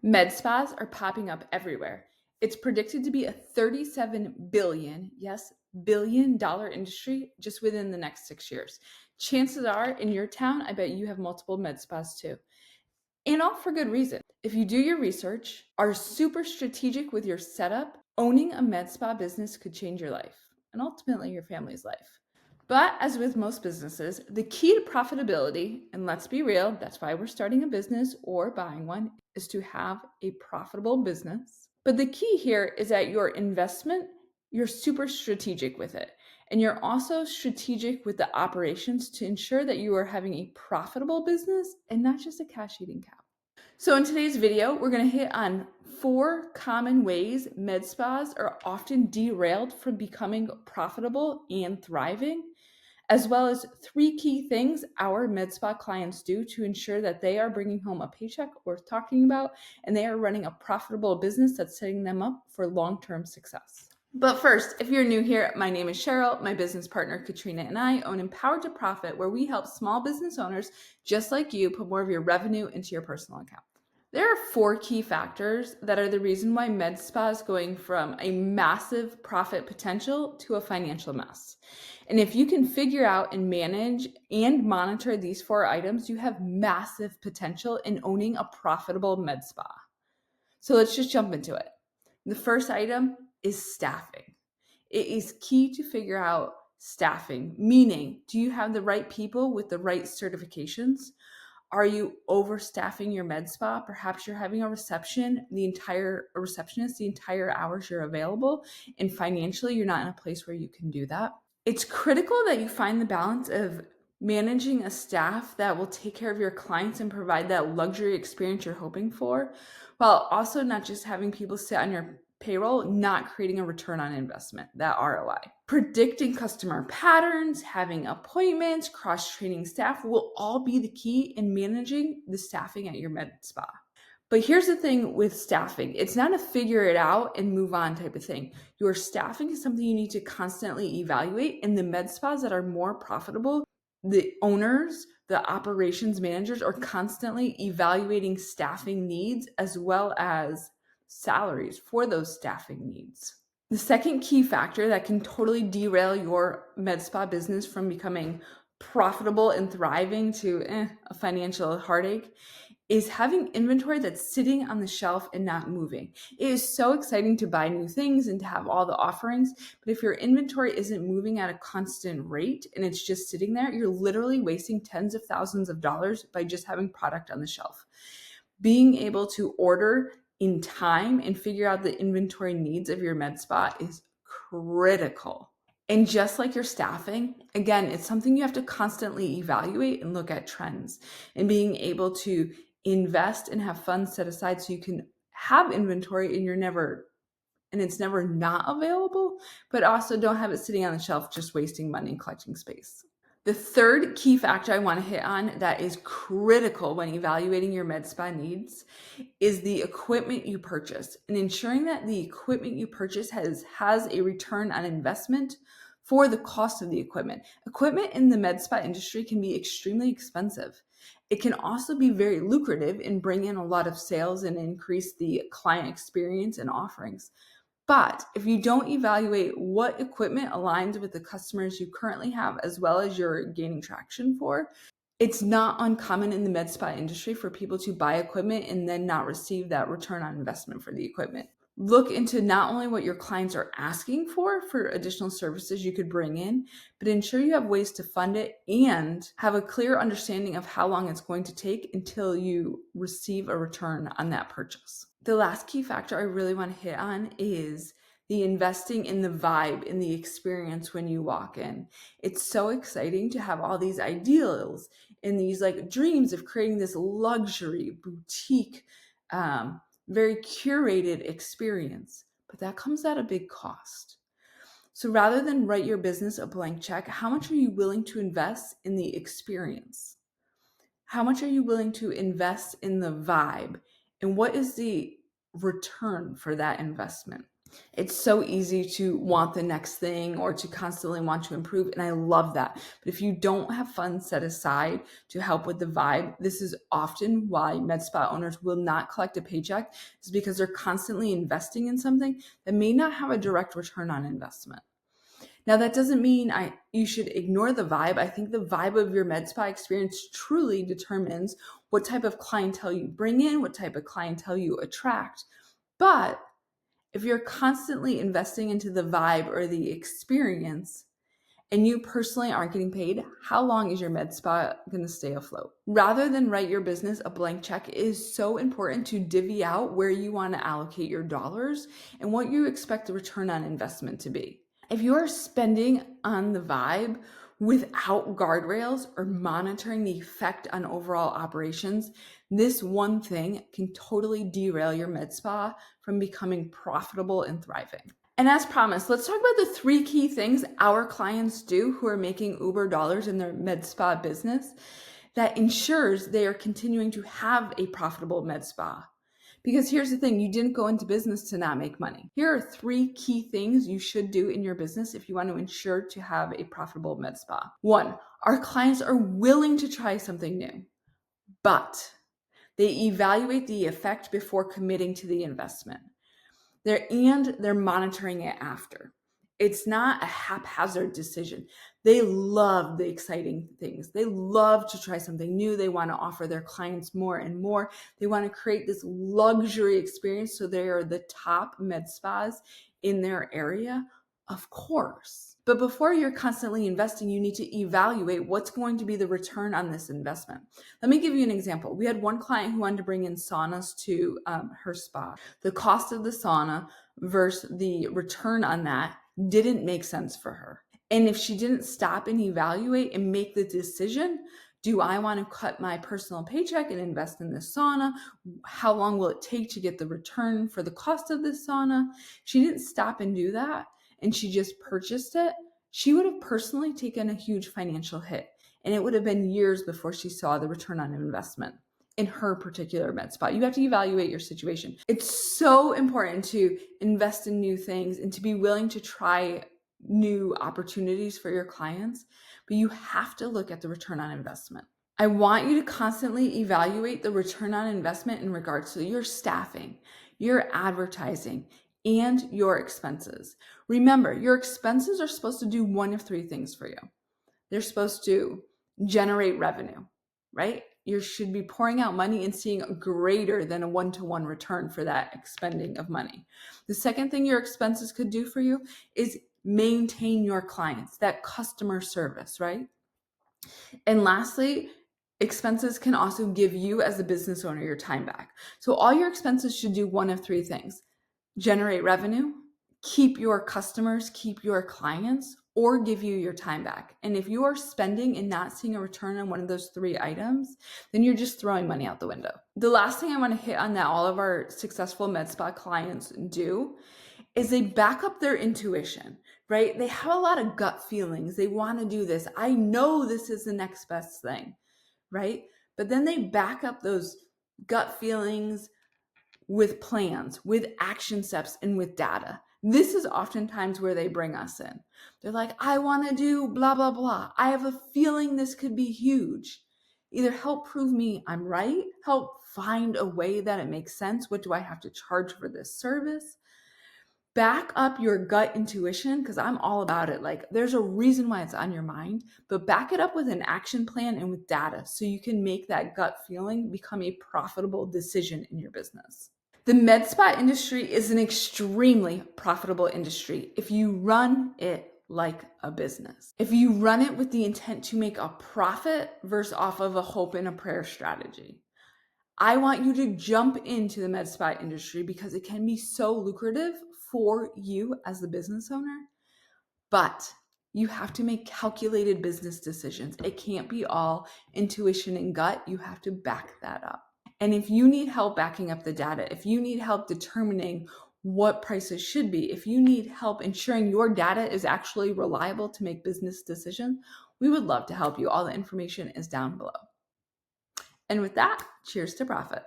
Med spas are popping up everywhere. It's predicted to be a $37 billion, yes, $1 billion industry just within the next 6 years. Chances are in your town, I bet you have multiple med spas too. And all for good reason. If you do your research, are super strategic with your setup, owning a med spa business could change your life and ultimately your family's life. But as with most businesses, the key to profitability, and let's be real, that's why we're starting a business or buying one, is to have a profitable business. But the key here is that your investment, you're super strategic with it. And you're also strategic with the operations to ensure that you are having a profitable business and not just a cash eating cow. So in today's video, we're going to hit on 4 common ways med spas are often derailed from becoming profitable and thriving, as well as 3 key things our med spa clients do to ensure that they are bringing home a paycheck worth talking about and they are running a profitable business that's setting them up for long-term success. But first, if you're new here, my name is Cheryl. My business partner, Katrina, and I own Empowered to Profit, where we help small business owners just like you put more of your revenue into your personal account. There are 4 key factors that are the reason why med spa is going from a massive profit potential to a financial mess. And if you can figure out and manage and monitor these 4 items, you have massive potential in owning a profitable med spa. So let's just jump into it. The first item is staffing. It is key to figure out staffing, meaning, do you have the right people with the right certifications? Are you overstaffing your med spa? Perhaps you're having a receptionist the entire hours you're available, and financially you're not in a place where you can do that. It's critical that you find the balance of managing a staff that will take care of your clients and provide that luxury experience you're hoping for, while also not just having people sit on your payroll, not creating a return on investment, that ROI. Predicting customer patterns, having appointments, cross-training staff will all be the key in managing the staffing at your med spa. But here's the thing with staffing. It's not a figure it out and move on type of thing. Your staffing is something you need to constantly evaluate. And the med spas that are more profitable, the owners, the operations managers are constantly evaluating staffing needs as well as salaries for those staffing needs. The second key factor that can totally derail your med spa business from becoming profitable and thriving to a financial heartache is having inventory that's sitting on the shelf and not moving. It is so exciting to buy new things and to have all the offerings, but if your inventory isn't moving at a constant rate and it's just sitting there, you're literally wasting tens of thousands of dollars by just having product on the shelf. Being able to order in time and figure out the inventory needs of your med spa is critical. And just like your staffing, again, it's something you have to constantly evaluate and look at trends, and being able to invest and have funds set aside so you can have inventory and it's never not available, but also don't have it sitting on the shelf just wasting money and collecting space. The third key factor I want to hit on that is critical when evaluating your med spa needs is the equipment you purchase, and ensuring that the equipment you purchase has a return on investment for the cost of the equipment. Equipment in the med spa industry can be extremely expensive. It can also be very lucrative and bring in a lot of sales and increase the client experience and offerings. But if you don't evaluate what equipment aligns with the customers you currently have, as well as you're gaining traction for, it's not uncommon in the med spa industry for people to buy equipment and then not receive that return on investment for the equipment. Look into not only what your clients are asking for additional services you could bring in, but ensure you have ways to fund it and have a clear understanding of how long it's going to take until you receive a return on that purchase. The last key factor I really want to hit on is the investing in the vibe, in the experience when you walk in. It's so exciting to have all these ideals and these like dreams of creating this luxury boutique, very curated experience, but that comes at a big cost. So rather than write your business a blank check, how much are you willing to invest in the experience? How much are you willing to invest in the vibe? And what is the return for that investment? It's so easy to want the next thing or to constantly want to improve. And I love that. But if you don't have funds set aside to help with the vibe, this is often why med spa owners will not collect a paycheck, is because they're constantly investing in something that may not have a direct return on investment. Now, that doesn't mean you should ignore the vibe. I think the vibe of your med spa experience truly determines what type of clientele you bring in, what type of clientele you attract. But if you're constantly investing into the vibe or the experience and you personally aren't getting paid, how long is your med spa going to stay afloat? Rather than write your business a blank check, it is so important to divvy out where you want to allocate your dollars and what you expect the return on investment to be. If you are spending on the vibe without guardrails or monitoring the effect on overall operations, this one thing can totally derail your med spa from becoming profitable and thriving. And as promised, let's talk about the 3 key things our clients do who are making Uber dollars in their med spa business that ensures they are continuing to have a profitable med spa. Because here's the thing, you didn't go into business to not make money. Here are 3 key things you should do in your business if you want to ensure to have a profitable med spa. 1, our clients are willing to try something new, but they evaluate the effect before committing to the investment. They're monitoring it after. It's not a haphazard decision. They love the exciting things. They love to try something new. They want to offer their clients more and more. They want to create this luxury experience so they are the top med spas in their area, of course. But before you're constantly investing, you need to evaluate what's going to be the return on this investment. Let me give you an example. We had one client who wanted to bring in saunas to her spa. The cost of the sauna versus the return on that didn't make sense for her. And if she didn't stop and evaluate and make the decision, do I want to cut my personal paycheck and invest in this sauna? How long will it take to get the return for the cost of this sauna? She didn't stop and do that, and she just purchased it. She would have personally taken a huge financial hit, and it would have been years before she saw the return on investment in her particular med spa. You have to evaluate your situation. It's so important to invest in new things and to be willing to try new opportunities for your clients, but you have to look at the return on investment. I want you to constantly evaluate the return on investment in regards to your staffing, your advertising, and your expenses. Remember, your expenses are supposed to do one of 3 things for you. They're supposed to generate revenue, right? You should be pouring out money and seeing a greater than a 1-to-1 return for that expending of money. The second thing your expenses could do for you is maintain your clients, that customer service, right? And lastly, expenses can also give you as a business owner your time back. So all your expenses should do one of 3 things: generate revenue, keep your customers, keep your clients, or give you your time back. And if you are spending and not seeing a return on one of those 3 items, then you're just throwing money out the window. The last thing I want to hit on that all of our successful med spa clients do is they back up their intuition, right? They have a lot of gut feelings. They want to do this. I know this is the next best thing, right? But then they back up those gut feelings with plans, with action steps, and with data. This is oftentimes where they bring us in. They're like, I want to do blah, blah, blah. I have a feeling this could be huge. Either help prove me I'm right, help find a way that it makes sense. What do I have to charge for this service? Back up your gut intuition, because I'm all about it. Like, there's a reason why it's on your mind, but back it up with an action plan and with data so you can make that gut feeling become a profitable decision in your business. The med spa industry is an extremely profitable industry if you run it like a business. If you run it with the intent to make a profit versus off of a hope and a prayer strategy. I want you to jump into the med spa industry because it can be so lucrative for you as the business owner, but you have to make calculated business decisions. It can't be all intuition and gut. You have to back that up. And if you need help backing up the data, if you need help determining what prices should be, if you need help ensuring your data is actually reliable to make business decisions, we would love to help you. All the information is down below. And with that, cheers to profit.